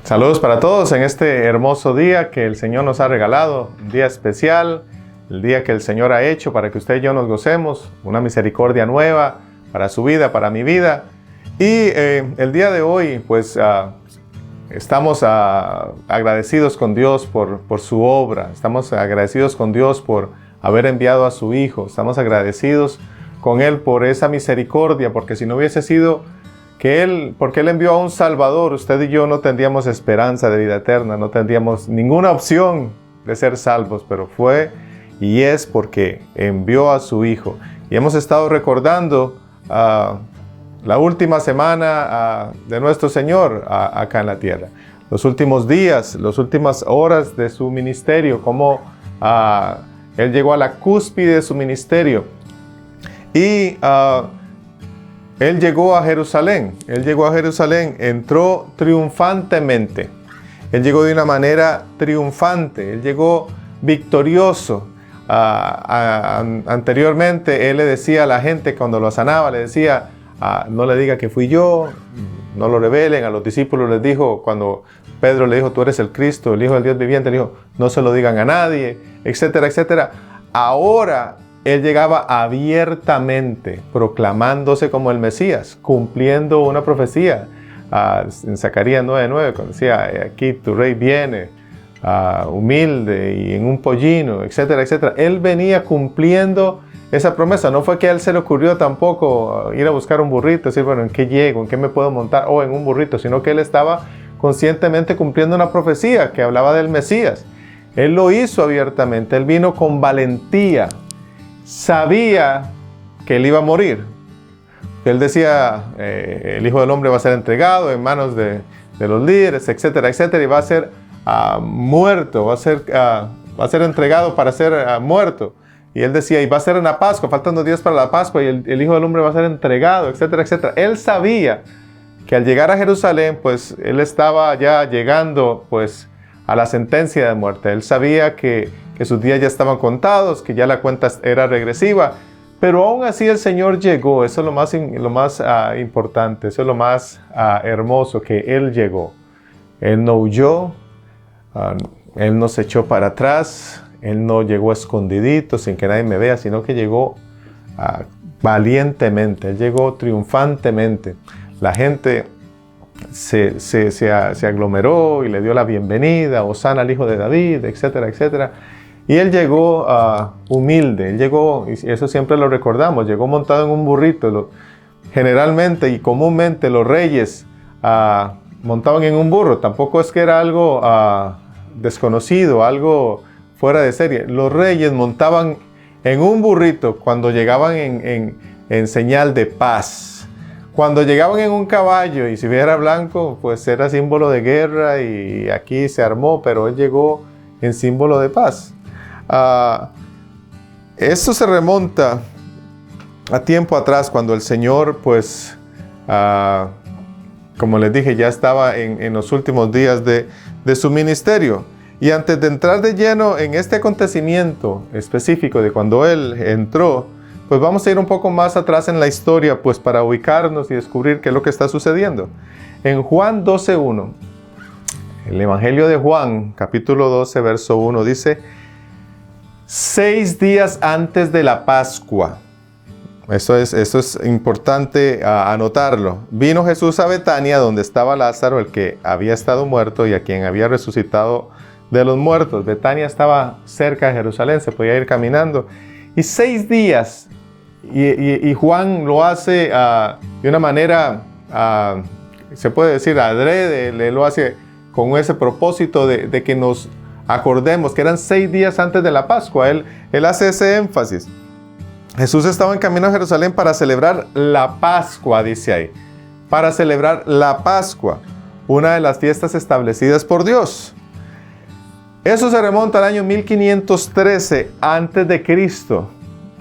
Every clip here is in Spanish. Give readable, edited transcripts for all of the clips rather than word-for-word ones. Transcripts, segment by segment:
Saludos para todos en este hermoso día que el Señor nos ha regalado, un día especial, el día que el Señor ha hecho para que usted y yo nos gocemos, una misericordia nueva para su vida, para mi vida. Y el día de hoy, pues, estamos agradecidos con Dios por su obra, estamos agradecidos con Dios por haber enviado a su Hijo, estamos agradecidos con Él por esa misericordia, porque si no hubiese sido porque Él envió a un Salvador, usted y yo no tendríamos esperanza de vida eterna, no tendríamos ninguna opción de ser salvos, pero fue y es porque envió a su Hijo. Y hemos estado recordando la última semana de nuestro Señor acá en la tierra, los últimos días, las últimas horas de su ministerio, cómo Él llegó a la cúspide de su ministerio. Y Él llegó a Jerusalén, entró triunfantemente. Él llegó de una manera triunfante, Él llegó victorioso. Anteriormente, Él le decía a la gente cuando lo sanaba, le decía, no le diga que fui yo, no lo revelen. A los discípulos les dijo, cuando Pedro le dijo, tú eres el Cristo, el Hijo del Dios viviente, le dijo, no se lo digan a nadie, etcétera, etcétera. Ahora, Él llegaba abiertamente, proclamándose como el Mesías, cumpliendo una profecía. En Zacarías 9:9, cuando decía, aquí tu rey viene, humilde y en un pollino, etcétera, etcétera. Él venía cumpliendo esa promesa. No fue que a Él se le ocurrió tampoco ir a buscar un burrito, decir, bueno, ¿en qué llego? ¿En qué me puedo montar? O en un burrito, sino que Él estaba conscientemente cumpliendo una profecía que hablaba del Mesías. Él lo hizo abiertamente, Él vino con valentía. Sabía que Él iba a morir. Él decía, el Hijo del Hombre va a ser entregado en manos de los líderes, etcétera, etcétera, y va a ser muerto, va a ser entregado para ser muerto. Y Él decía, y va a ser en la Pascua, faltando días para la Pascua, y el Hijo del Hombre va a ser entregado, etcétera, etcétera. Él sabía que al llegar a Jerusalén, pues, Él estaba ya llegando, pues, a la sentencia de muerte. Él sabía que sus días ya estaban contados, que ya la cuenta era regresiva, pero aún así el Señor llegó. Eso es lo más importante, eso es lo más hermoso, que Él llegó. Él no huyó, Él no se echó para atrás, Él no llegó escondidito sin que nadie me vea, sino que llegó valientemente, Él llegó triunfantemente. La gente se aglomeró y le dio la bienvenida, Hosana al Hijo de David, etcétera, etcétera. Y Él llegó humilde, Él llegó, y eso siempre lo recordamos, llegó montado en un burrito. Generalmente y comúnmente los reyes montaban en un burro, tampoco es que era algo desconocido, algo fuera de serie. Los reyes montaban en un burrito cuando llegaban en señal de paz. Cuando llegaban en un caballo y si era blanco, pues era símbolo de guerra y aquí se armó, pero Él llegó en símbolo de paz. Esto se remonta a tiempo atrás, cuando el Señor, pues, como les dije, ya estaba en los últimos días de su ministerio. Y antes de entrar de lleno en este acontecimiento específico de cuando Él entró, pues vamos a ir un poco más atrás en la historia, pues para ubicarnos y descubrir qué es lo que está sucediendo. En Juan 12:1, el Evangelio de Juan, capítulo 12, verso 1, dice, 6 días antes de la Pascua. Eso es importante anotarlo. Vino Jesús a Betania, donde estaba Lázaro, el que había estado muerto y a quien había resucitado de los muertos. Betania estaba cerca de Jerusalén, se podía ir caminando. Y 6 días, y Juan lo hace de una manera, se puede decir adrede, lo hace con ese propósito de que nos acordemos que eran 6 días antes de la Pascua. Él hace ese énfasis. Jesús estaba en camino a Jerusalén para celebrar la Pascua, dice ahí. Para celebrar la Pascua, una de las fiestas establecidas por Dios. Eso se remonta al año 1513 antes de Cristo,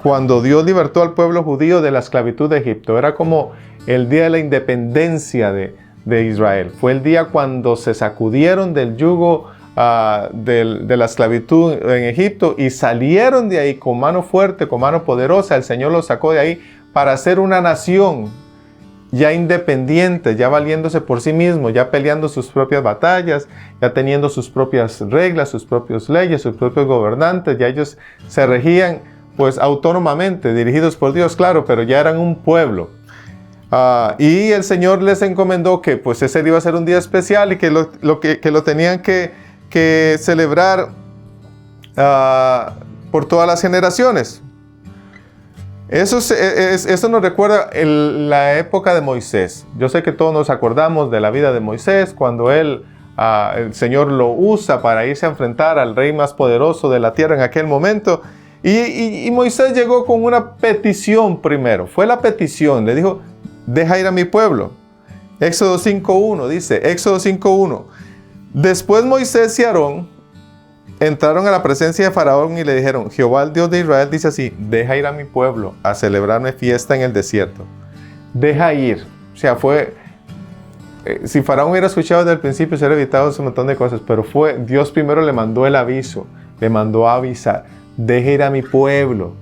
cuando Dios libertó al pueblo judío de la esclavitud de Egipto. Era como el día de la independencia de Israel. Fue el día cuando se sacudieron del yugo de la esclavitud en Egipto y salieron de ahí con mano fuerte, con mano poderosa. El Señor los sacó de ahí para ser una nación ya independientes, ya valiéndose por sí mismos, ya peleando sus propias batallas, ya teniendo sus propias reglas, sus propias leyes, sus propios gobernantes, ya ellos se regían pues autónomamente, dirigidos por Dios, claro, pero ya eran un pueblo. Y el Señor les encomendó que pues ese día iba a ser un día especial y que lo tenían que celebrar por todas las generaciones. Eso nos recuerda la época de Moisés. Yo sé que todos nos acordamos de la vida de Moisés cuando el Señor lo usa para irse a enfrentar al rey más poderoso de la tierra en aquel momento. Y Moisés llegó con una petición primero. Fue la petición. Le dijo, deja ir a mi pueblo. Éxodo 5.1 dice, Éxodo 5.1. Después Moisés y Aarón entraron a la presencia de Faraón y le dijeron, Jehová, el Dios de Israel, dice así, deja ir a mi pueblo a celebrarme fiesta en el desierto. Deja ir. O sea, si Faraón hubiera escuchado desde el principio, se hubiera evitado un montón de cosas, pero Dios primero le mandó el aviso, le mandó a avisar, deja ir a mi pueblo.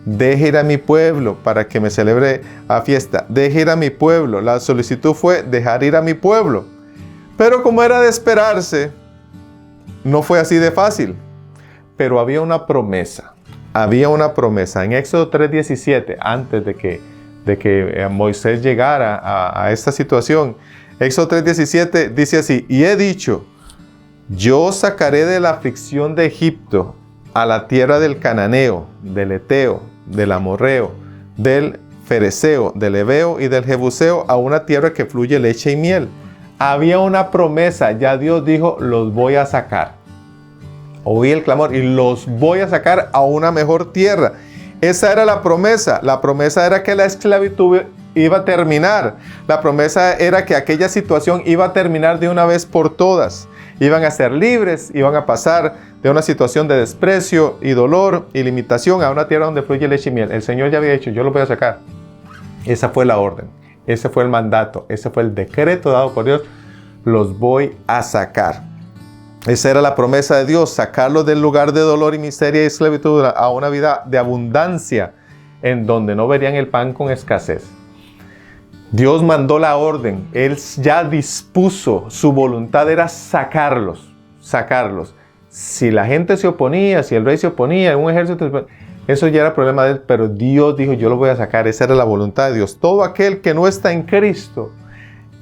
Deje ir a mi pueblo para que me celebre a fiesta. Deje ir a mi pueblo. La solicitud fue dejar ir a mi pueblo. Pero como era de esperarse, no fue así de fácil. Pero había una promesa. Había una promesa. En Éxodo 3.17, antes de que Moisés llegara a esta situación, Éxodo 3.17 dice así, y he dicho, yo os sacaré de la aflicción de Egipto a la tierra del Cananeo, del Eteo, del Amorreo, del Fereceo, del Heveo y del Jebuseo, a una tierra que fluye leche y miel. Había una promesa, ya Dios dijo, los voy a sacar. Oí el clamor y los voy a sacar a una mejor tierra. Esa era la promesa. La promesa era que la esclavitud iba a terminar. La promesa era que aquella situación iba a terminar de una vez por todas. Iban a ser libres, iban a pasar de una situación de desprecio y dolor y limitación a una tierra donde fluye leche y miel. El Señor ya había dicho, yo los voy a sacar. Esa fue la orden, ese fue el mandato, ese fue el decreto dado por Dios. Los voy a sacar. Esa era la promesa de Dios, sacarlos del lugar de dolor y miseria y esclavitud a una vida de abundancia en donde no verían el pan con escasez. Dios mandó la orden, Él ya dispuso, su voluntad era sacarlos. Si la gente se oponía, si el rey se oponía, un ejército, eso ya era problema de él, pero Dios dijo, yo lo voy a sacar, esa era la voluntad de Dios. Todo aquel que no está en Cristo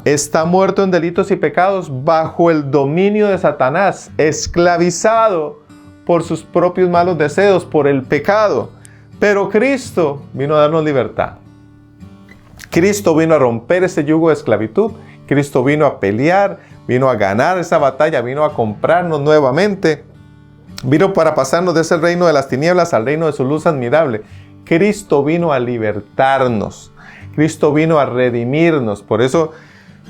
está muerto en delitos y pecados bajo el dominio de Satanás, esclavizado por sus propios malos deseos, por el pecado. Pero Cristo vino a darnos libertad. Cristo vino a romper ese yugo de esclavitud. Cristo vino a pelear, vino a ganar esa batalla, vino a comprarnos nuevamente. Vino para pasarnos de ese reino de las tinieblas al reino de su luz admirable. Cristo vino a libertarnos. Cristo vino a redimirnos. Por eso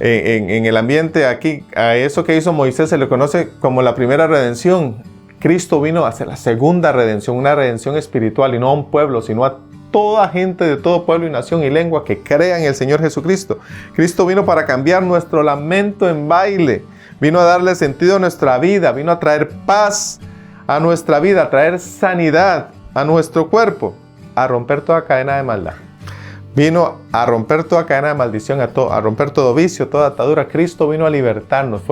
en el ambiente aquí, a eso que hizo Moisés se le conoce como la primera redención. Cristo vino a hacer la segunda redención, una redención espiritual, y no a un pueblo, sino a toda gente de todo pueblo y nación y lengua que crea en el Señor Jesucristo. Cristo vino para cambiar nuestro lamento en baile, vino a darle sentido a nuestra vida, vino a traer paz a nuestra vida, a traer sanidad a nuestro cuerpo, a romper toda cadena de maldad. Vino a romper toda cadena de maldición, a romper todo vicio, toda atadura. Cristo vino a libertarnos.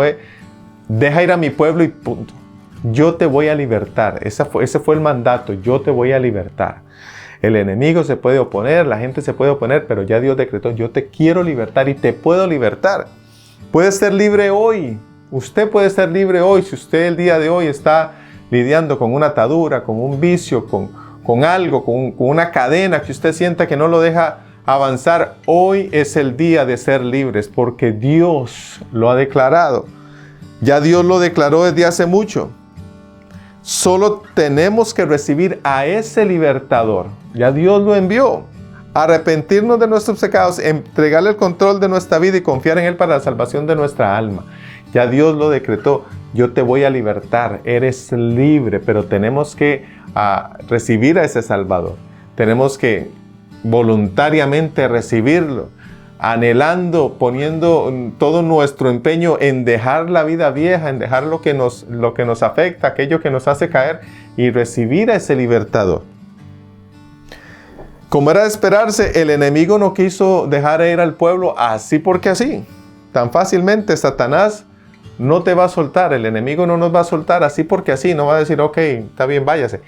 Deja ir a mi pueblo y punto. Yo te voy a libertar. Ese fue el mandato. Yo te voy a libertar. El enemigo se puede oponer, la gente se puede oponer, pero ya Dios decretó, yo te quiero libertar y te puedo libertar. Puedes ser libre hoy. Usted puede ser libre hoy. Si usted el día de hoy está lidiando con una atadura, con un vicio, con algo, con una cadena que usted sienta que no lo deja avanzar, hoy es el día de ser libres porque Dios lo ha declarado. Ya Dios lo declaró desde hace mucho. Solo tenemos que recibir a ese libertador. Ya Dios lo envió. Arrepentirnos de nuestros pecados, entregarle el control de nuestra vida y confiar en Él para la salvación de nuestra alma. Ya Dios lo decretó. Yo te voy a libertar. Eres libre, pero tenemos que recibir a ese Salvador. Tenemos que voluntariamente recibirlo, anhelando, poniendo todo nuestro empeño en dejar la vida vieja, en dejar lo que nos afecta, aquello que nos hace caer, y recibir a ese libertador. Como era de esperarse, el enemigo no quiso dejar ir al pueblo así porque así. Tan fácilmente Satanás no te va a soltar, el enemigo no nos va a soltar así porque así, no va a decir, ok, está bien, váyase.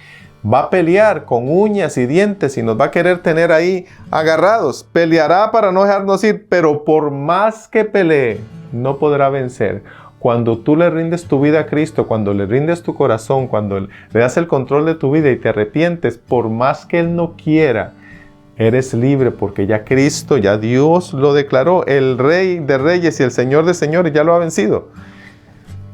Va a pelear con uñas y dientes y nos va a querer tener ahí agarrados. Peleará para no dejarnos ir, pero por más que pelee, no podrá vencer. Cuando tú le rindes tu vida a Cristo, cuando le rindes tu corazón, cuando le das el control de tu vida y te arrepientes, por más que Él no quiera, eres libre porque ya Cristo, ya Dios lo declaró, el Rey de Reyes y el Señor de Señores ya lo ha vencido.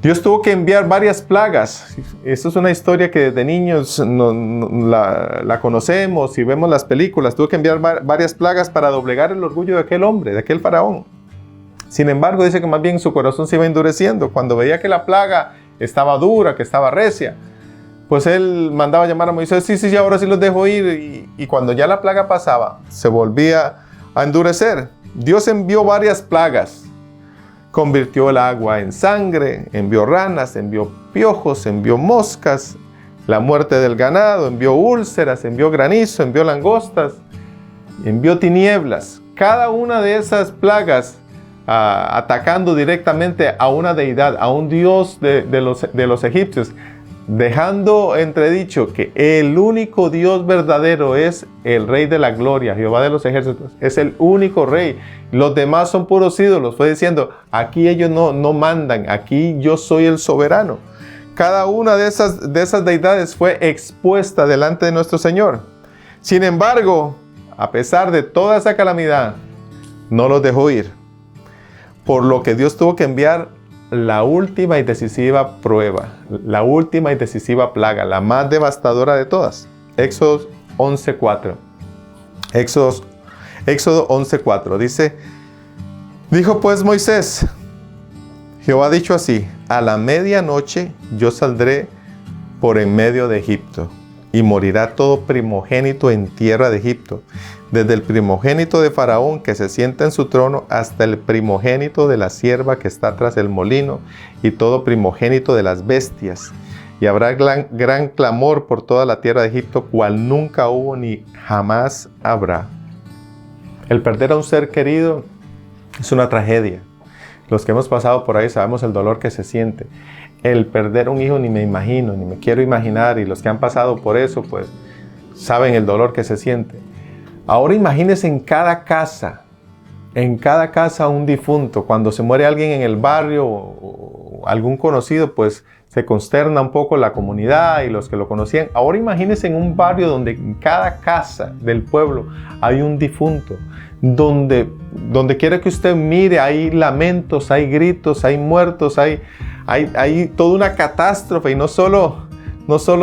Dios tuvo que enviar varias plagas. Esto es una historia que desde niños la conocemos y vemos las películas. Tuvo que enviar varias plagas para doblegar el orgullo de aquel hombre, de aquel faraón. Sin embargo, dice que más bien su corazón se iba endureciendo. Cuando veía que la plaga estaba dura, que estaba recia, pues él mandaba llamar a Moisés, sí, ahora sí los dejo ir. Y cuando ya la plaga pasaba, se volvía a endurecer. Dios envió varias plagas. Convirtió el agua en sangre, envió ranas, envió piojos, envió moscas, la muerte del ganado, envió úlceras, envió granizo, envió langostas, envió tinieblas. Cada una de esas plagas atacando directamente a una deidad, a un dios de los egipcios, dejando entredicho que el único Dios verdadero es el Rey de la Gloria, Jehová de los ejércitos, es el único Rey. Los demás son puros ídolos. Fue diciendo, aquí ellos no mandan, aquí yo soy el soberano. Cada una de esas deidades fue expuesta delante de nuestro Señor. Sin embargo, a pesar de toda esa calamidad, no los dejó ir. Por lo que Dios tuvo que enviar la última y decisiva prueba, la última y decisiva plaga, la más devastadora de todas. Éxodo 11:4. Éxodo 11:4 dice, dijo pues Moisés, Jehová ha dicho así, a la medianoche yo saldré por en medio de Egipto, y morirá todo primogénito en tierra de Egipto, desde el primogénito de Faraón que se sienta en su trono hasta el primogénito de la sierva que está tras el molino y todo primogénito de las bestias. Y habrá gran clamor por toda la tierra de Egipto, cual nunca hubo ni jamás habrá. El perder a un ser querido es una tragedia. Los que hemos pasado por ahí sabemos el dolor que se siente. El perder un hijo ni me imagino, ni me quiero imaginar, y los que han pasado por eso pues saben el dolor que se siente. Ahora imagínense en cada casa un difunto. Cuando se muere alguien en el barrio o algún conocido, pues se consterna un poco la comunidad y los que lo conocían. Ahora imagínense en un barrio donde en cada casa del pueblo hay un difunto. Donde quiera que usted mire, hay lamentos, hay gritos, hay muertos, hay toda una catástrofe, y no solo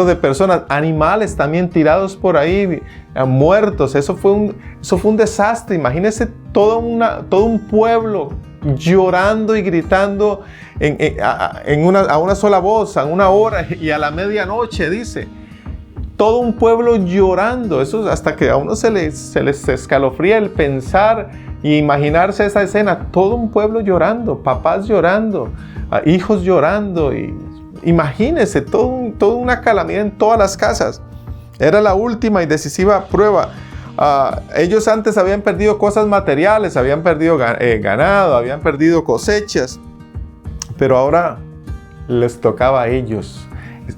de personas, animales también tirados por ahí, muertos. Eso fue un desastre. Imagínense todo un pueblo llorando y gritando a una sola voz, a una hora y a la medianoche, dice. Todo un pueblo llorando. Eso hasta que a uno se les escalofría el pensar y imaginarse esa escena. Todo un pueblo llorando, papás llorando, hijos llorando. Y imagínense toda una calamidad en todas las casas. Era la última y decisiva prueba. Ellos antes habían perdido cosas materiales, habían perdido ganado, habían perdido cosechas, pero ahora les tocaba a ellos.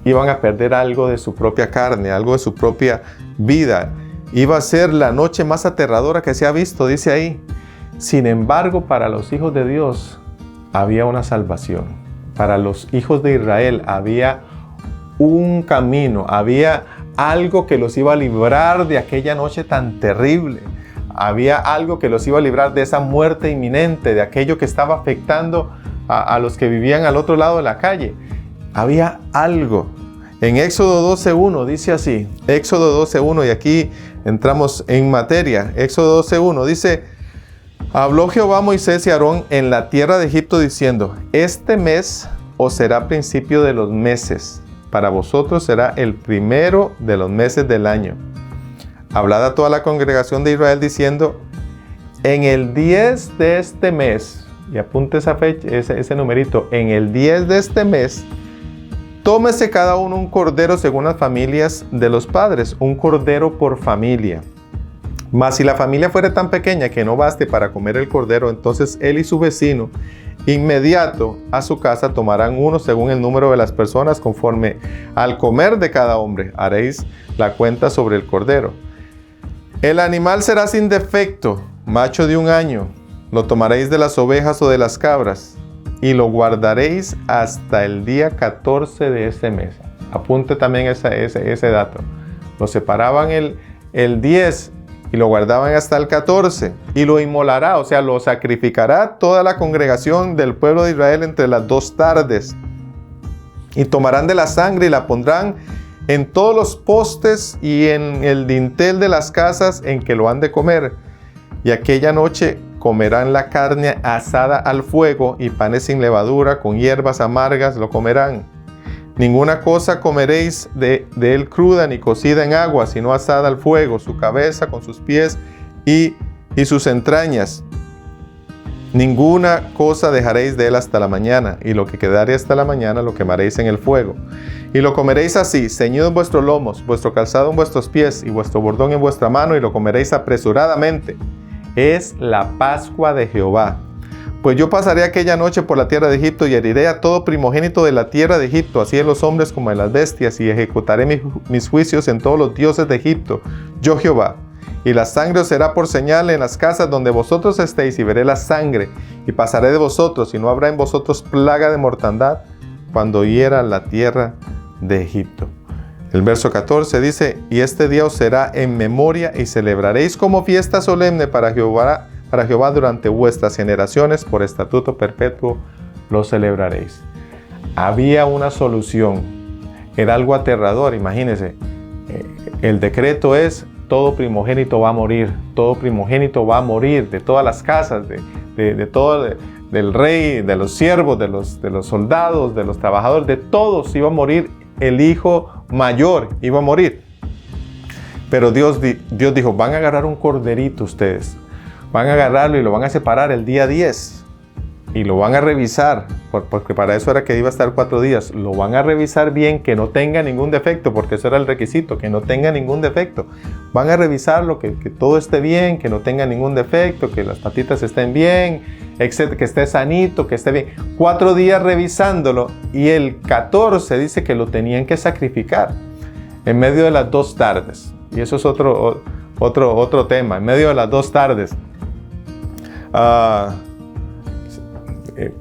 Iban a perder algo de su propia carne, algo de su propia vida. Iba a ser la noche más aterradora que se ha visto, dice ahí. Sin embargo, para los hijos de Dios había una salvación. Para los hijos de Israel había un camino, había algo que los iba a librar de aquella noche tan terrible. Había algo que los iba a librar de esa muerte inminente, de aquello que estaba afectando a los que vivían al otro lado de la calle. Había algo. En Éxodo 12:1 dice así, Éxodo 12:1, y aquí entramos en materia. Éxodo 12:1 dice, habló Jehová a Moisés y a Aarón en la tierra de Egipto diciendo, este mes os será principio de los meses, para vosotros será el primero de los meses del año. Hablad a toda la congregación de Israel diciendo, en el 10 de este mes, y apunte esa fecha, ese numerito, en el 10 de este mes, tómese cada uno un cordero según las familias de los padres, un cordero por familia. Mas si la familia fuera tan pequeña que no baste para comer el cordero, entonces él y su vecino inmediato a su casa tomarán uno según el número de las personas, conforme al comer de cada hombre. Haréis la cuenta sobre el cordero. El animal será sin defecto, macho de 1 año. Lo tomaréis de las ovejas o de las cabras y lo guardaréis hasta el día 14 de ese mes. Apunte también ese dato. Lo separaban el 10 y lo guardaban hasta el 14 y lo inmolará, o sea, lo sacrificará toda la congregación del pueblo de Israel entre las 2 tardes. Y tomarán de la sangre y la pondrán en todos los postes y en el dintel de las casas en que lo han de comer. Y aquella noche comerán la carne asada al fuego y panes sin levadura, con hierbas amargas lo comerán. Ninguna cosa comeréis de él cruda ni cocida en agua, sino asada al fuego, su cabeza con sus pies y sus entrañas. Ninguna cosa dejaréis de él hasta la mañana, y lo que quedare hasta la mañana lo quemaréis en el fuego. Y lo comeréis así, ceñido en vuestros lomos, vuestro calzado en vuestros pies y vuestro bordón en vuestra mano, y lo comeréis apresuradamente. Es la Pascua de Jehová. Pues yo pasaré aquella noche por la tierra de Egipto y heriré a todo primogénito de la tierra de Egipto, así en los hombres como en las bestias, y ejecutaré mis juicios en todos los dioses de Egipto, yo Jehová. Y la sangre os será por señal en las casas donde vosotros estéis, y veré la sangre, y pasaré de vosotros, y no habrá en vosotros plaga de mortandad, cuando hiera la tierra de Egipto. El verso 14 dice, y este día os será en memoria, y celebraréis como fiesta solemne para Jehová durante vuestras generaciones, por estatuto perpetuo lo celebraréis. Había una solución. Era algo aterrador, imagínense. El decreto es, todo primogénito va a morir. Todo primogénito va a morir de todas las casas, del rey, de los siervos, de los soldados, de los trabajadores, de todos iba a morir. El hijo mayor iba a morir. Pero Dios dijo, van a agarrar un corderito ustedes. Van a agarrarlo y lo van a separar el día 10 y lo van a revisar, porque para eso era que iba a estar 4 días. Lo van a revisar bien, que no tenga ningún defecto, porque eso era el requisito, que no tenga ningún defecto. Van a revisarlo, que todo esté bien, que no tenga ningún defecto, que las patitas estén bien, etcétera, que esté sanito, que esté bien. 4 días revisándolo, y el 14 dice que lo tenían que sacrificar en medio de las 2 tardes. Y eso es otro tema, en medio de las 2 tardes.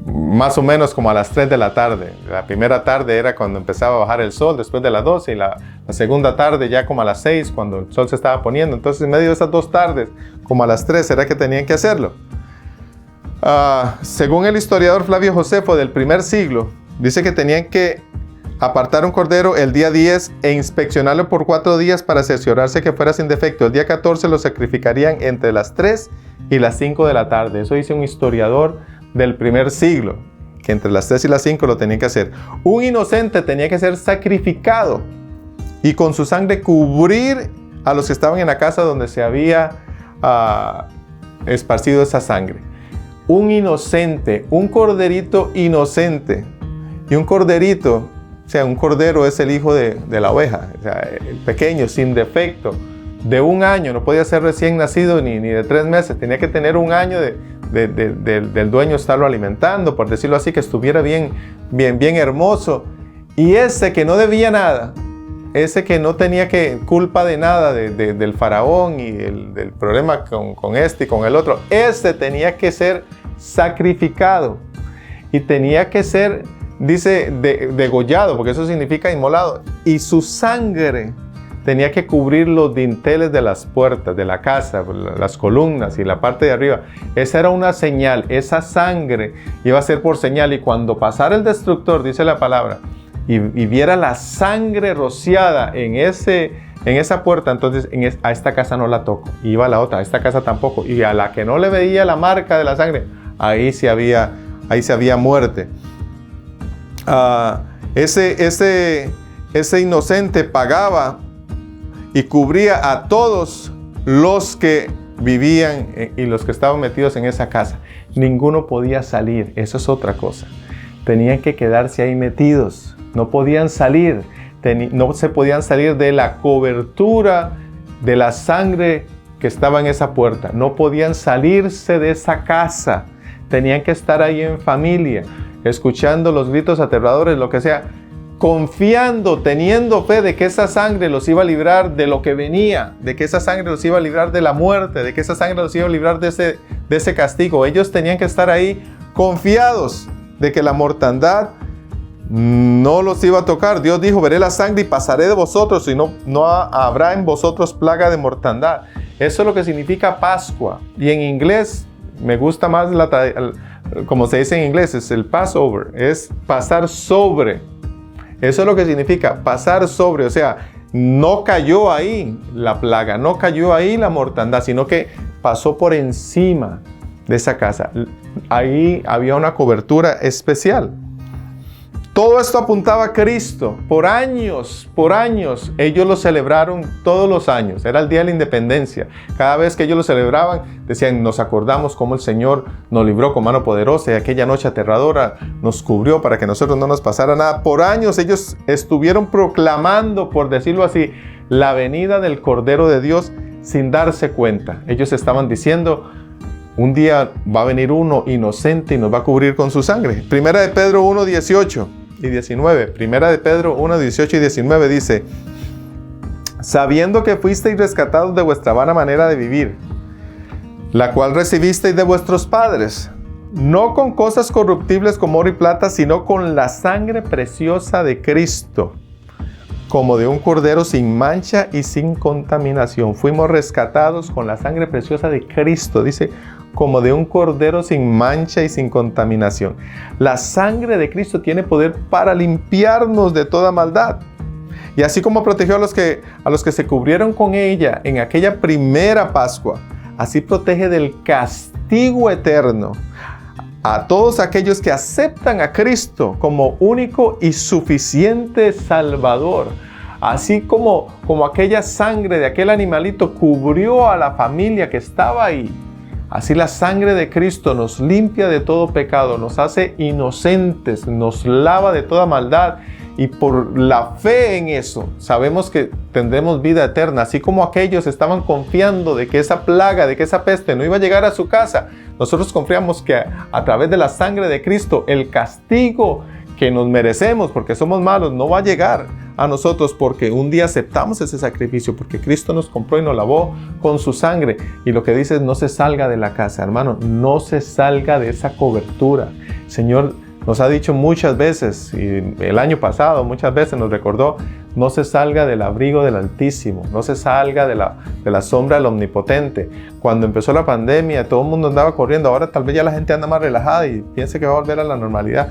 Más o menos como a las 3 de la tarde. La primera tarde era cuando empezaba a bajar el sol, después de las 12, y la segunda tarde ya como a las 6, cuando el sol se estaba poniendo. Entonces, en medio de esas 2 tardes, como a las 3, era que tenían que hacerlo. Según el historiador Flavio Josefo del primer siglo, dice que tenían que apartar un cordero el día 10 e inspeccionarlo por 4 días para cerciorarse que fuera sin defecto. El día 14 lo sacrificarían entre las 3 y las 5 de la tarde. Eso dice un historiador del primer siglo, que entre las 3 y las 5 lo tenían que hacer. Un inocente tenía que ser sacrificado y con su sangre cubrir a los que estaban en la casa donde se había esparcido esa sangre. Un inocente, un corderito inocente. Y un corderito, o sea, un cordero es el hijo de la oveja, o sea, el pequeño, sin defecto, de 1 año, no podía ser recién nacido ni de 3 meses, tenía que tener 1 año del dueño estarlo alimentando, por decirlo así, que estuviera bien hermoso. Y ese que no debía nada, ese que no tenía culpa de nada del faraón y del problema con este y con el otro, ese tenía que ser sacrificado y tenía que ser, dice, degollado, porque eso significa inmolado, y su sangre tenía que cubrir los dinteles de las puertas de la casa, las columnas y la parte de arriba. Esa era una señal, esa sangre iba a ser por señal, y cuando pasara el destructor, dice la palabra, y viera la sangre rociada en esa puerta, entonces a esta casa no la toco. Y iba a la otra, a esta casa tampoco. Y a la que no le veía la marca de la sangre, ahí sí había muerte. Ese inocente pagaba y cubría a todos los que vivían y los que estaban metidos en esa casa. Ninguno podía salir, eso es otra cosa. Tenían que quedarse ahí metidos, no podían salir, no se podían salir de la cobertura de la sangre que estaba en esa puerta. No podían salirse de esa casa. Tenían que estar ahí en familia, escuchando los gritos aterradores, lo que sea, confiando, teniendo fe de que esa sangre los iba a librar de lo que venía, de que esa sangre los iba a librar de la muerte, de que esa sangre los iba a librar de ese castigo. Ellos tenían que estar ahí confiados de que la mortandad no los iba a tocar. Dios dijo: veré la sangre y pasaré de vosotros, y no habrá en vosotros plaga de mortandad. Eso es lo que significa Pascua. Y en inglés, me gusta más como se dice en inglés, es el Passover, es pasar sobre. Eso es lo que significa pasar sobre. O sea, no cayó ahí la plaga, no cayó ahí la mortandad, sino que pasó por encima de esa casa. Ahí había una cobertura especial. Todo esto apuntaba a Cristo. Por años, ellos lo celebraron todos los años. Era el Día de la Independencia. Cada vez que ellos lo celebraban, decían: nos acordamos cómo el Señor nos libró con mano poderosa y aquella noche aterradora nos cubrió para que a nosotros no nos pasara nada. Por años ellos estuvieron proclamando, por decirlo así, la venida del Cordero de Dios sin darse cuenta. Ellos estaban diciendo: un día va a venir uno inocente y nos va a cubrir con su sangre. Primera de Pedro 1, 18 y 19. Primera de Pedro 1, 18 y 19 dice: sabiendo que fuisteis rescatados de vuestra vana manera de vivir, la cual recibisteis de vuestros padres, no con cosas corruptibles como oro y plata, sino con la sangre preciosa de Cristo, como de un cordero sin mancha y sin contaminación. Fuimos rescatados con la sangre preciosa de Cristo, dice, como de un cordero sin mancha y sin contaminación. La sangre de Cristo tiene poder para limpiarnos de toda maldad. Y así como protegió a los que se cubrieron con ella en aquella primera Pascua, así protege del castigo eterno a todos aquellos que aceptan a Cristo como único y suficiente Salvador. Así como aquella sangre de aquel animalito cubrió a la familia que estaba ahí, así la sangre de Cristo nos limpia de todo pecado, nos hace inocentes, nos lava de toda maldad, y por la fe en eso sabemos que tendremos vida eterna. Así como aquellos estaban confiando de que esa plaga, de que esa peste no iba a llegar a su casa, nosotros confiamos que a través de la sangre de Cristo el castigo que nos merecemos porque somos malos no va a llegar a nosotros, porque un día aceptamos ese sacrificio, porque Cristo nos compró y nos lavó con su sangre. Y lo que dice es: no se salga de la casa, hermano, no se salga de esa cobertura. El Señor nos ha dicho muchas veces, y el año pasado muchas veces nos recordó: no se salga del abrigo del Altísimo, no se salga de la sombra del Omnipotente. Cuando empezó la pandemia, todo el mundo andaba corriendo. Ahora tal vez ya la gente anda más relajada y piensa que va a volver a la normalidad.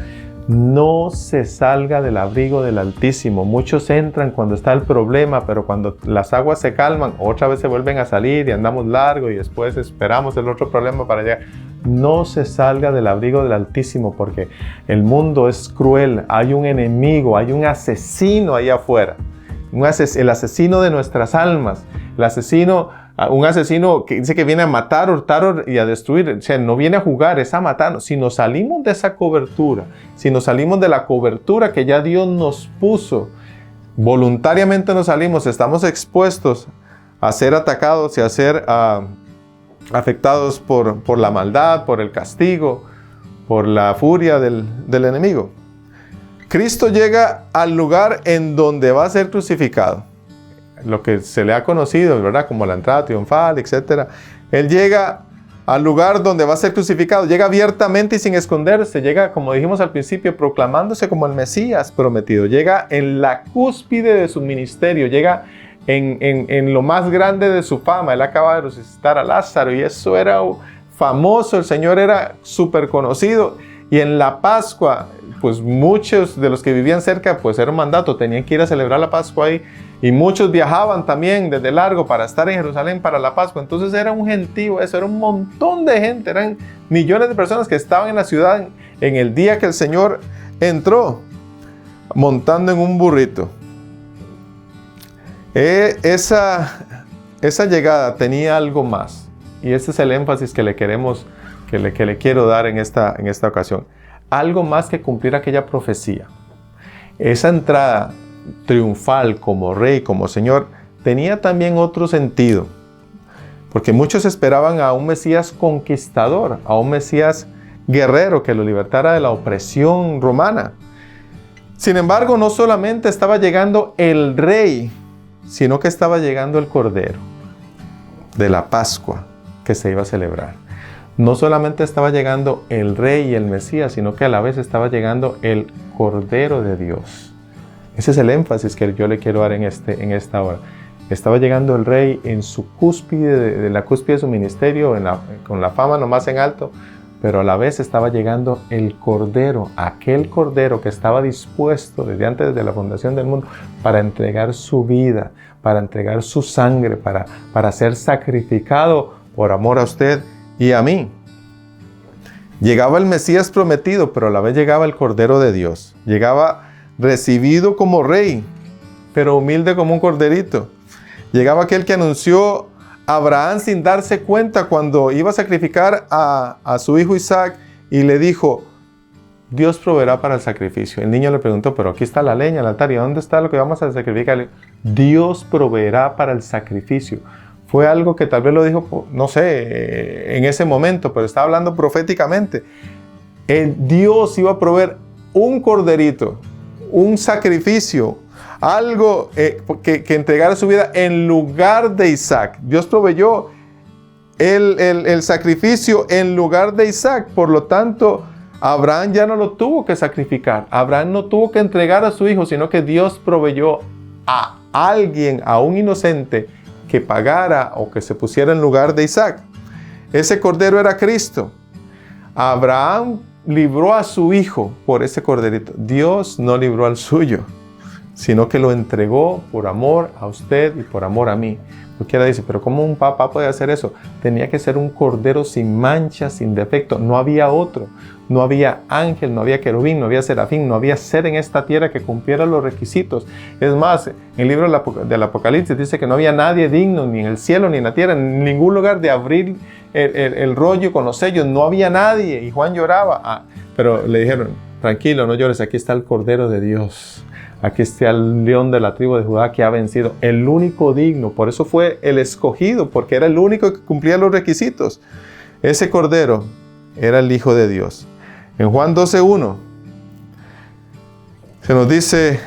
No se salga del abrigo del Altísimo. Muchos entran cuando está el problema, pero cuando las aguas se calman, otra vez se vuelven a salir y andamos largo y después esperamos el otro problema para llegar. No se salga del abrigo del Altísimo, porque el mundo es cruel. Hay un enemigo, hay un asesino ahí afuera. El asesino de nuestras almas. Un asesino que dice que viene a matar, hurtar y a destruir. O sea, no viene a jugar, es a matarnos. Si nos salimos de esa cobertura, si nos salimos de la cobertura que ya Dios nos puso, voluntariamente nos salimos, estamos expuestos a ser atacados y a ser afectados por la maldad, por el castigo, por la furia del enemigo. Cristo llega al lugar en donde va a ser crucificado, lo que se le ha conocido, ¿verdad?, como la entrada triunfal, etc. Él llega al lugar donde va a ser crucificado, llega abiertamente y sin esconderse, llega, como dijimos al principio, proclamándose como el Mesías prometido, llega en la cúspide de su ministerio, llega en lo más grande de su fama. Él acaba de resucitar a Lázaro y eso era famoso, el Señor era súper conocido. Y en la Pascua, pues muchos de los que vivían cerca, pues era un mandato, tenían que ir a celebrar la Pascua ahí. Y muchos viajaban también desde largo para estar en Jerusalén para la Pascua. Entonces era un gentío, eso era un montón de gente, eran millones de personas que estaban en la ciudad en el día que el Señor entró montando en un burrito. Esa llegada tenía algo más, y ese es el énfasis que le quiero dar en esta ocasión. Algo más que cumplir aquella profecía. Esa entrada triunfal como rey, como Señor, tenía también otro sentido. Porque muchos esperaban a un Mesías conquistador, a un Mesías guerrero que lo libertara de la opresión romana. Sin embargo, no solamente estaba llegando el rey, sino que estaba llegando el Cordero de la Pascua que se iba a celebrar. No solamente estaba llegando el rey y el Mesías, sino que a la vez estaba llegando el Cordero de Dios. Ese es el énfasis que yo le quiero dar en esta hora. Estaba llegando el rey en su cúspide, de la cúspide de su ministerio, con la fama nomás en alto, pero a la vez estaba llegando el Cordero, aquel Cordero que estaba dispuesto desde antes de la fundación del mundo para entregar su vida, para entregar su sangre, para ser sacrificado por amor a usted y a mí. Llegaba el Mesías prometido, pero a la vez llegaba el Cordero de Dios. Llegaba recibido como rey, pero humilde como un corderito. Llegaba aquel que anunció a Abraham sin darse cuenta cuando iba a sacrificar a su hijo Isaac y le dijo, Dios proveerá para el sacrificio. El niño le preguntó, pero aquí está la leña, el altar, ¿y dónde está lo que vamos a sacrificar? Dios proveerá para el sacrificio. Fue algo que tal vez lo dijo, no sé, en ese momento, pero estaba hablando proféticamente. Dios iba a proveer un corderito, un sacrificio, algo que entregara su vida en lugar de Isaac. Dios proveyó el sacrificio en lugar de Isaac. Por lo tanto, Abraham ya no lo tuvo que sacrificar. Abraham no tuvo que entregar a su hijo, sino que Dios proveyó a alguien, a un inocente, que pagara o que se pusiera en lugar de Isaac. Ese cordero era Cristo. Abraham libró a su hijo por ese corderito. Dios no libró al suyo, sino que lo entregó por amor a usted y por amor a mí. Cualquiera dice, pero ¿cómo un papá puede hacer eso? Tenía que ser un cordero sin mancha, sin defecto. No había otro. No había ángel, no había querubín, no había serafín, no había ser en esta tierra que cumpliera los requisitos. Es más, en el libro del Apocalipsis dice que no había nadie digno, ni en el cielo, ni en la tierra, en ningún lugar de abrir el rollo con los sellos. No había nadie. Y Juan lloraba. Pero le dijeron, tranquilo, no llores, aquí está el Cordero de Dios. Aquí está el león de la tribu de Judá que ha vencido, el único digno. Por eso fue el escogido, porque era el único que cumplía los requisitos. Ese Cordero era el Hijo de Dios. En Juan 12:1 se nos dice,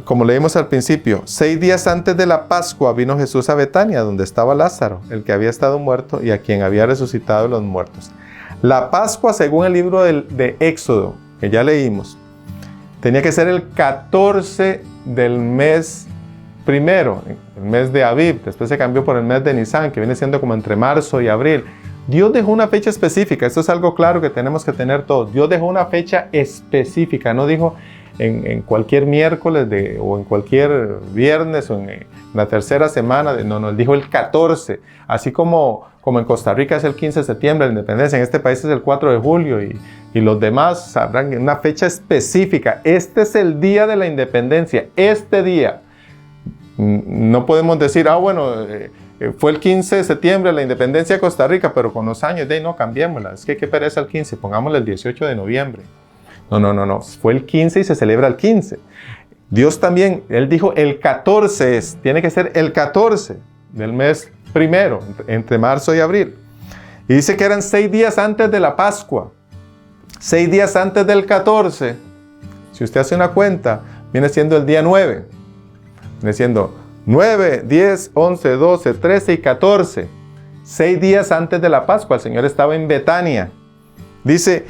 como leímos al principio, 6 días antes de la Pascua vino Jesús a Betania, donde estaba Lázaro, el que había estado muerto y a quien había resucitado de los muertos. La Pascua, según el libro de Éxodo, que ya leímos, tenía que ser el 14 del mes primero, el mes de Abib. Después se cambió por el mes de Nisan, que viene siendo como entre marzo y abril. Dios dejó una fecha específica. Esto es algo claro que tenemos que tener todos. Dios dejó una fecha específica. No dijo en cualquier miércoles o en cualquier viernes o en la tercera semana. No, Él dijo el 14. Así como en Costa Rica es el 15 de septiembre, la independencia. En este país es el 4 de julio y los demás sabrán una fecha específica. Este es el día de la independencia. Este día. No podemos decir, fue el 15 de septiembre la independencia de Costa Rica, pero con los años, no, cambiémosla. Es que qué pereza el 15, pongámosle el 18 de noviembre. No. Fue el 15 y se celebra el 15. Dios también, Él dijo el 14 tiene que ser el 14 del mes primero, entre marzo y abril. Y dice que eran 6 días antes de la Pascua. 6 días antes del 14, si usted hace una cuenta, viene siendo el día 9. Viene siendo 9, 10, 11, 12, 13 y 14. 6 días antes de la Pascua, el Señor estaba en Betania. Dice,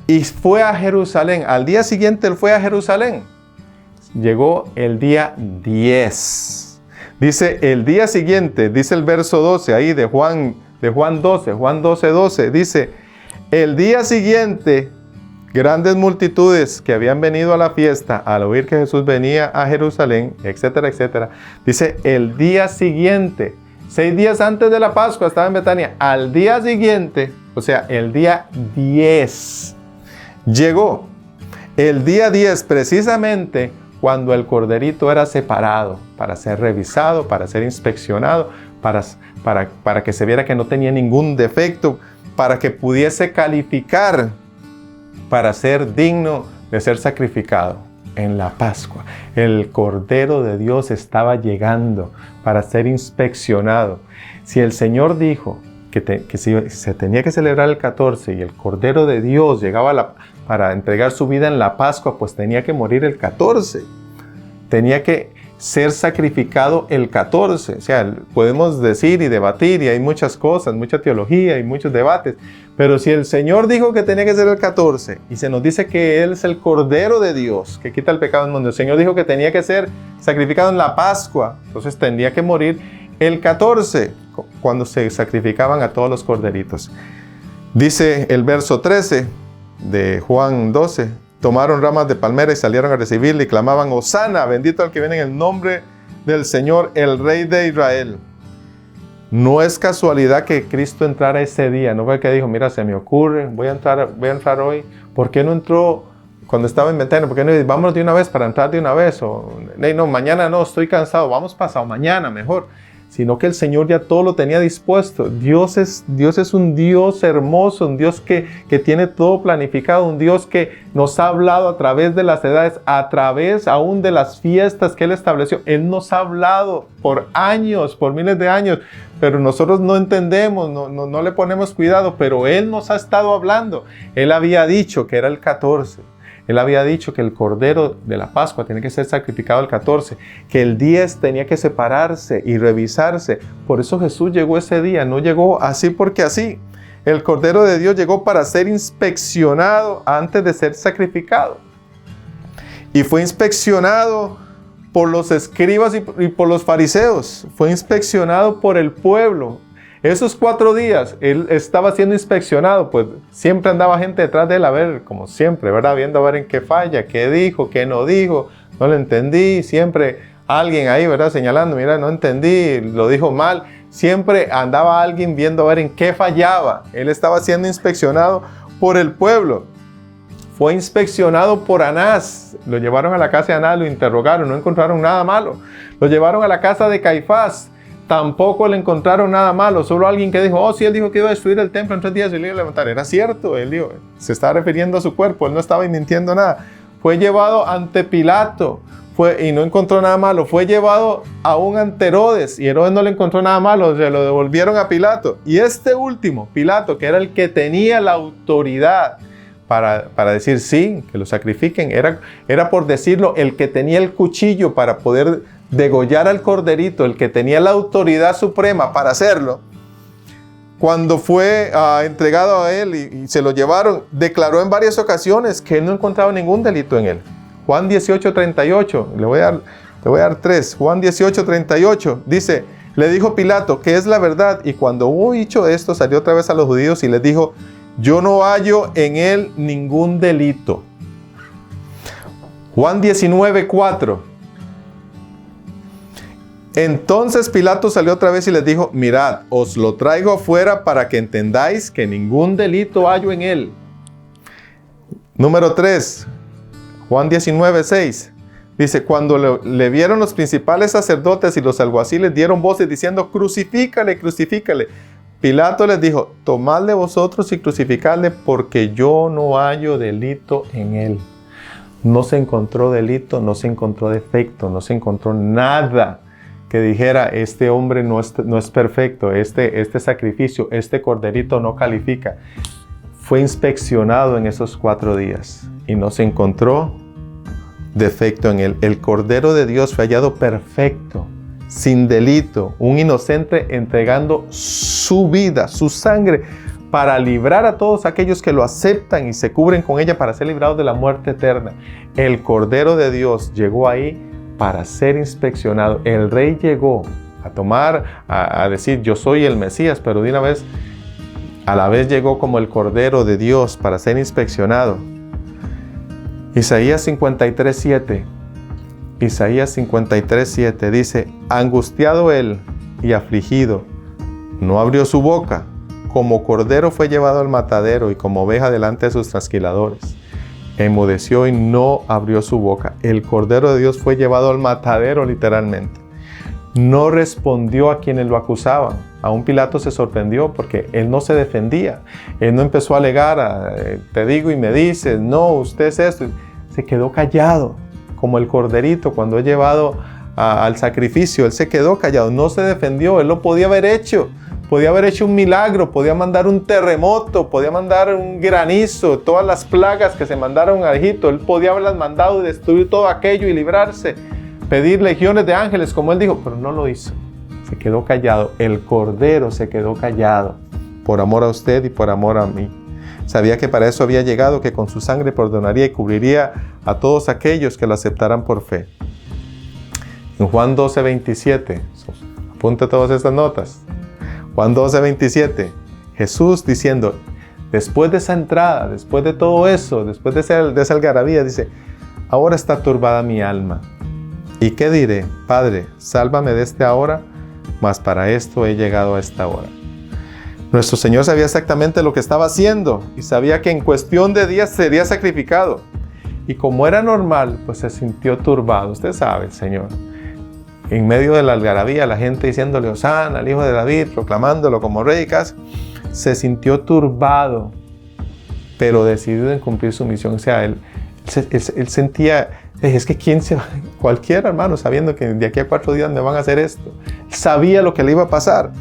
y fue a Jerusalén. Al día siguiente Él fue a Jerusalén. Llegó el día 10. Dice, el día siguiente, dice el verso 12 ahí de Juan 12, Juan 12, dice, el día siguiente, grandes multitudes que habían venido a la fiesta al oír que Jesús venía a Jerusalén, etcétera, etcétera. Dice, el día siguiente, 6 días antes de la Pascua estaba en Betania. Al día siguiente, o sea, el día 10, llegó. El día 10, precisamente cuando el corderito era separado para ser revisado, para ser inspeccionado, para que se viera que no tenía ningún defecto, para que pudiese calificar para ser digno de ser sacrificado. en la Pascua. El Cordero de Dios estaba llegando para ser inspeccionado. Si el Señor dijo que se tenía que celebrar el 14 y el Cordero de Dios llegaba para entregar su vida en la Pascua, pues tenía que morir el 14. Tenía que ser sacrificado el 14. O sea, podemos decir y debatir y hay muchas cosas, mucha teología y muchos debates. Pero si el Señor dijo que tenía que ser el 14 y se nos dice que Él es el Cordero de Dios que quita el pecado del mundo, el Señor dijo que tenía que ser sacrificado en la Pascua, entonces tendría que morir el 14 cuando se sacrificaban a todos los corderitos. Dice el verso 13 de Juan 12, tomaron ramas de palmera y salieron a recibirle y clamaban: Hosana, bendito el que viene en el nombre del Señor, el Rey de Israel. No es casualidad que Cristo entrara ese día, no fue que dijo: mira, se me ocurre, voy a entrar hoy. ¿Por qué no entró cuando estaba inventando? ¿Por qué no dice: vámonos de una vez para entrar de una vez? O no, mañana no, estoy cansado, vamos pasado mañana mejor. Sino que el Señor ya todo lo tenía dispuesto. Dios es un Dios hermoso, un Dios que tiene todo planificado, un Dios que nos ha hablado a través de las edades, a través aún de las fiestas que Él estableció. Él nos ha hablado por años, por miles de años, pero nosotros no entendemos, no le ponemos cuidado, pero Él nos ha estado hablando. Él había dicho que era el 14. Él había dicho que el Cordero de la Pascua tenía que ser sacrificado el 14, que el 10 tenía que separarse y revisarse. Por eso Jesús llegó ese día, no llegó así porque así. El Cordero de Dios llegó para ser inspeccionado antes de ser sacrificado. Y fue inspeccionado por los escribas y por los fariseos. Fue inspeccionado por el pueblo. Esos 4 días Él estaba siendo inspeccionado, pues siempre andaba gente detrás de Él a ver, como siempre, ¿verdad? Viendo a ver en qué falla, qué dijo, qué no dijo, no lo entendí. Siempre alguien ahí, ¿verdad? Señalando: mira, no entendí, lo dijo mal. Siempre andaba alguien viendo a ver en qué fallaba. Él estaba siendo inspeccionado por el pueblo. Fue inspeccionado por Anás. Lo llevaron a la casa de Anás, lo interrogaron, no encontraron nada malo. Lo llevaron a la casa de Caifás. Tampoco le encontraron nada malo, solo alguien que dijo: sí, él dijo que iba a destruir el templo en 3 días y lo iba a levantar. Era cierto, él dijo, se estaba refiriendo a su cuerpo, él no estaba mintiendo nada. Fue llevado ante Pilato y no encontró nada malo. Fue llevado aún ante Herodes y Herodes no le encontró nada malo, se lo devolvieron a Pilato. Y este último, Pilato, que era el que tenía la autoridad para decir sí, que lo sacrifiquen, era por decirlo, el que tenía el cuchillo para poder degollar al corderito, el que tenía la autoridad suprema para hacerlo. Cuando fue entregado a él y se lo llevaron, declaró en varias ocasiones que él no encontraba ningún delito en él. Juan 18:38, le voy a dar 3. Juan 18:38 dice: le dijo Pilato: ¿qué es la verdad? Y cuando hubo dicho esto, salió otra vez a los judíos y les dijo: yo no hallo en él ningún delito. Juan 19:4. Entonces Pilato salió otra vez y les dijo: mirad, os lo traigo afuera para que entendáis que ningún delito hallo en él. Número 3, Juan 19:6. Dice: cuando le vieron los principales sacerdotes y los alguaciles, dieron voces diciendo: crucifícale, crucifícale. Pilato les dijo: tomadle vosotros y crucificadle, porque yo no hallo delito en él. No se encontró delito, no se encontró defecto, no se encontró nada que dijera: este hombre no es perfecto, este sacrificio, este corderito no califica. Fue inspeccionado en esos 4 días y no se encontró defecto en él. El Cordero de Dios fue hallado perfecto, sin delito, un inocente entregando su vida, su sangre, para librar a todos aquellos que lo aceptan y se cubren con ella para ser librados de la muerte eterna. El Cordero de Dios llegó ahí para ser inspeccionado. El Rey llegó a decir: yo soy el Mesías, pero de una vez, a la vez llegó como el Cordero de Dios para ser inspeccionado. Isaías 53:7. Isaías 53:7 dice: angustiado él y afligido, no abrió su boca. Como cordero fue llevado al matadero y como oveja delante de sus trasquiladores. Enmudeció y no abrió su boca. El Cordero de Dios fue llevado al matadero, literalmente. No respondió a quienes lo acusaban. Aún Pilato se sorprendió porque él no se defendía. Él no empezó a alegar: te digo y me dices, no, usted es esto. Se quedó callado. como el corderito cuando es llevado al sacrificio. Él se quedó callado, no se defendió. Él lo podía haber hecho. Podía haber hecho un milagro, podía mandar un terremoto, podía mandar un granizo, todas las plagas que se mandaron a Egipto. Él podía haberlas mandado y destruir todo aquello y librarse, pedir legiones de ángeles, como él dijo, pero no lo hizo. Se quedó callado. El Cordero se quedó callado por amor a usted y por amor a mí. Sabía que para eso había llegado, que con su sangre perdonaría y cubriría a todos aquellos que lo aceptaran por fe. En Juan 12:27, apunta todas estas notas. Juan 12:27, Jesús diciendo, después de esa entrada, después de todo eso, después de esa algarabía, dice, ahora está turbada mi alma. ¿Y qué diré? Padre, sálvame de esta hora, mas para esto he llegado a esta hora. Nuestro Señor sabía exactamente lo que estaba haciendo y sabía que en cuestión de días sería sacrificado. Y como era normal, pues se sintió turbado. Usted sabe, el Señor. En medio de la algarabía, la gente diciéndole Hosana al Hijo de David, proclamándolo como rey casi, se sintió turbado, pero decidido en cumplir su misión. O sea, él sentía, es que quién se va, cualquier hermano, sabiendo que de aquí a 4 días me van a hacer esto. Sabía lo que le iba a pasar.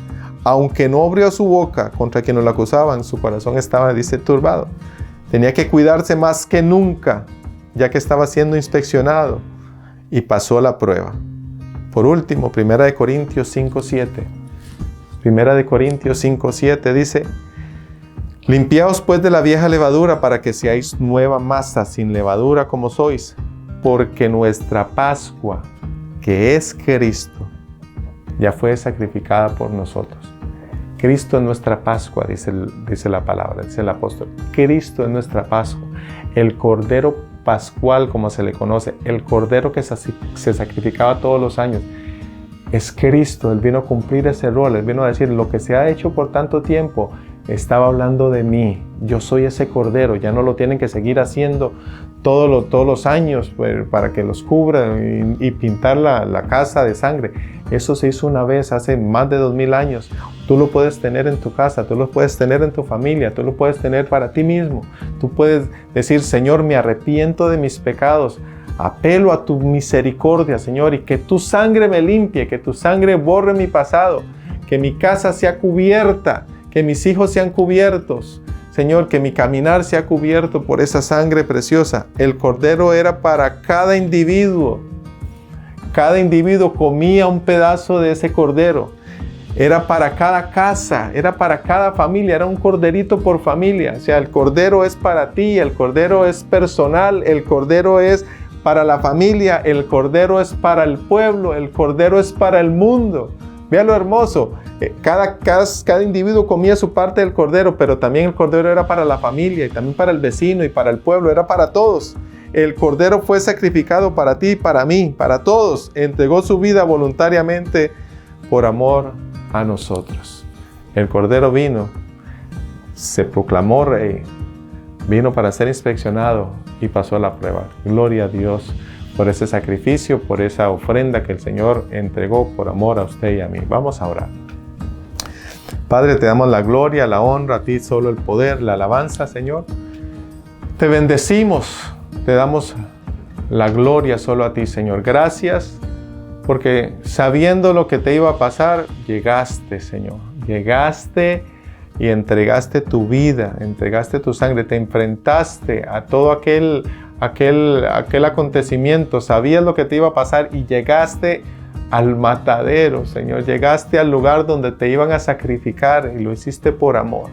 Aunque no abrió su boca contra quienes lo acusaban, su corazón estaba, dice, turbado. Tenía que cuidarse más que nunca, ya que estaba siendo inspeccionado y pasó la prueba. Por último, 1 Corintios 5:7. 1 Corintios 5:7 dice, limpiaos pues de la vieja levadura para que seáis nueva masa sin levadura como sois, porque nuestra Pascua, que es Cristo, ya fue sacrificada por nosotros. Cristo es nuestra Pascua, dice la palabra, dice el apóstol. Cristo es nuestra Pascua, el Cordero Pascual, como se le conoce, el Cordero que se sacrificaba todos los años. Es Cristo, Él vino a cumplir ese rol, Él vino a decir, lo que se ha hecho por tanto tiempo, estaba hablando de mí. Yo soy ese Cordero, ya no lo tienen que seguir haciendo todos los años para que los cubran y pintar la casa de sangre. Eso se hizo una vez hace más de 2000 años. Tú lo puedes tener en tu casa, tú lo puedes tener en tu familia, tú lo puedes tener para ti mismo. Tú puedes decir, Señor, me arrepiento de mis pecados, apelo a tu misericordia, Señor, y que tu sangre me limpie, que tu sangre borre mi pasado, que mi casa sea cubierta, que mis hijos sean cubiertos. Señor, que mi caminar sea cubierto por esa sangre preciosa. El Cordero era para cada individuo. Cada individuo comía un pedazo de ese Cordero. Era para cada casa, era para cada familia, era un corderito por familia. O sea, el Cordero es para ti, el Cordero es personal, el Cordero es para la familia, el Cordero es para el pueblo, el Cordero es para el mundo. Vea lo hermoso. Cada individuo comía su parte del Cordero, pero también el Cordero era para la familia y también para el vecino y para el pueblo, era para todos. El Cordero fue sacrificado para ti, para mí, para todos. Entregó su vida voluntariamente por amor a nosotros. El Cordero vino, se proclamó rey, vino para ser inspeccionado y pasó la prueba. Gloria a Dios por ese sacrificio, por esa ofrenda que el Señor entregó por amor a usted y a mí. Vamos a orar. Padre, te damos la gloria, la honra, a ti solo el poder, la alabanza, Señor. Te bendecimos, te damos la gloria solo a ti, Señor. Gracias, porque sabiendo lo que te iba a pasar, llegaste, Señor. Llegaste y entregaste tu vida, entregaste tu sangre, te enfrentaste a todo aquel acontecimiento. Sabías lo que te iba a pasar y llegaste al matadero, Señor. Llegaste al lugar donde te iban a sacrificar y lo hiciste por amor.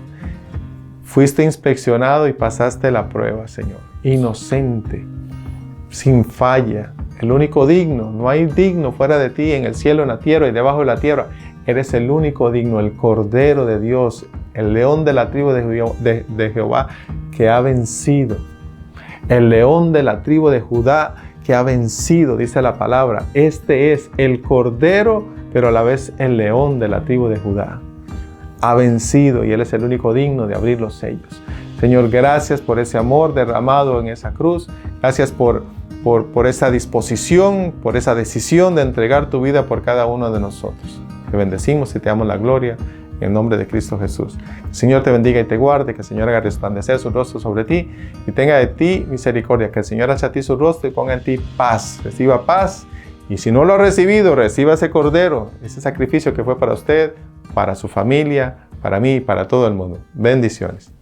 Fuiste inspeccionado y pasaste la prueba, Señor. Inocente, sin falla, el único digno. No hay digno fuera de ti en el cielo, en la tierra y debajo de la tierra. Eres el único digno, el Cordero de Dios, el león de la tribu de Jehová que ha vencido. El león de la tribu de Judá que ha vencido, dice la palabra. Este es el Cordero, pero a la vez el león de la tribu de Judá. Ha vencido y Él es el único digno de abrir los sellos. Señor, gracias por ese amor derramado en esa cruz. Gracias por esa disposición, por esa decisión de entregar tu vida por cada uno de nosotros. Te bendecimos y te damos la gloria en el nombre de Cristo Jesús. El Señor te bendiga y te guarde, que el Señor haga resplandecer su rostro sobre ti y tenga de ti misericordia, que el Señor alce a ti su rostro y ponga en ti paz. Reciba paz, y si no lo ha recibido, reciba ese cordero, ese sacrificio que fue para usted, para su familia, para mí y para todo el mundo. Bendiciones.